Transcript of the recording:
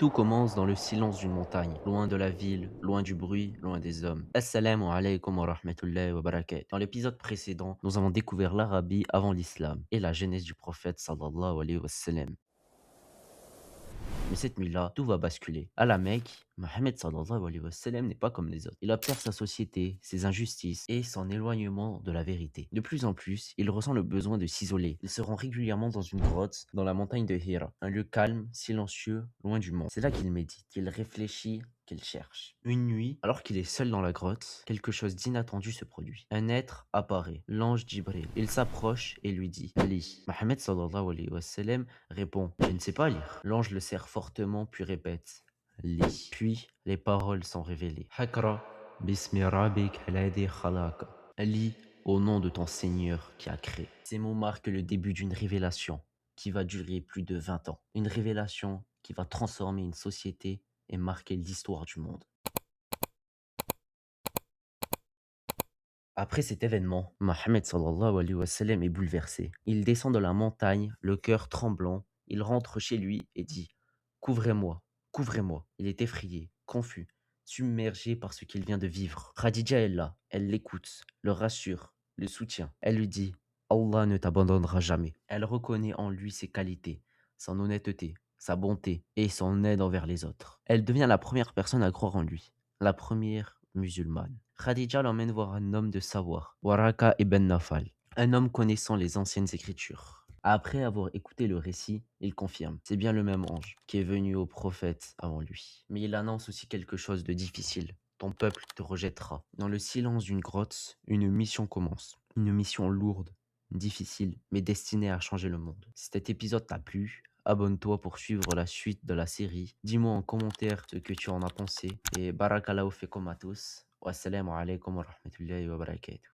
Tout commence dans le silence d'une montagne, loin de la ville, loin du bruit, loin des hommes. Assalamu alaikum wa rahmatullahi wa barakatuh. Dans l'épisode précédent, nous avons découvert l'Arabie avant l'islam et la genèse du prophète sallallahu alayhi wa sallam. Mais cette nuit-là, tout va basculer. À la Mecque, Mohammed sallallahu alayhi wa sallam n'est pas comme les autres. Il observe sa société, ses injustices et son éloignement de la vérité. De plus en plus, il ressent le besoin de s'isoler. Il se rend régulièrement dans une grotte dans la montagne de Hira, un lieu calme, silencieux, loin du monde. C'est là qu'il médite, qu'il réfléchit, qu'il cherche. Une nuit, alors qu'il est seul dans la grotte, quelque chose d'inattendu se produit. Un être apparaît, l'ange Djibril. Il s'approche et lui dit: Lis. Mohammed sallallahu alayhi wa sallam répond: Je ne sais pas lire. L'ange le serre fortement puis répète: Lis. Puis les paroles sont révélées. Hakra bismi rabbik alladhi khalaqa. Lis au nom de ton Seigneur qui a créé. Ces mots marquent le début d'une révélation qui va durer plus de 20 ans. Une révélation qui va transformer une société et marquer l'histoire du monde. Après cet événement, Mohammed sallallahu alayhi wa sallam est bouleversé. Il descend de la montagne, le cœur tremblant. Il rentre chez lui et dit: Couvrez-moi, couvrez-moi. Il est effrayé, confus, submergé par ce qu'il vient de vivre. Khadija est là, elle l'écoute, le rassure, le soutient. Elle lui dit: Allah ne t'abandonnera jamais. Elle reconnaît en lui ses qualités, son honnêteté, sa bonté et son aide envers les autres. Elle devient la première personne à croire en lui, la première musulmane. Khadija l'emmène voir un homme de savoir, Waraka ibn Nafal, un homme connaissant les anciennes écritures. Après avoir écouté le récit, il confirme: c'est bien le même ange qui est venu au prophète avant lui. Mais il annonce aussi quelque chose de difficile: ton peuple te rejettera. Dans le silence d'une grotte, une mission commence. Une mission lourde, difficile, mais destinée à changer le monde. Si cet épisode t'a plu, abonne-toi pour suivre la suite de la série. Dis-moi en commentaire ce que tu en as pensé. Et barakallahu fikum à tous. Wassalamu alaikum wa rahmatullahi wa barakatuh.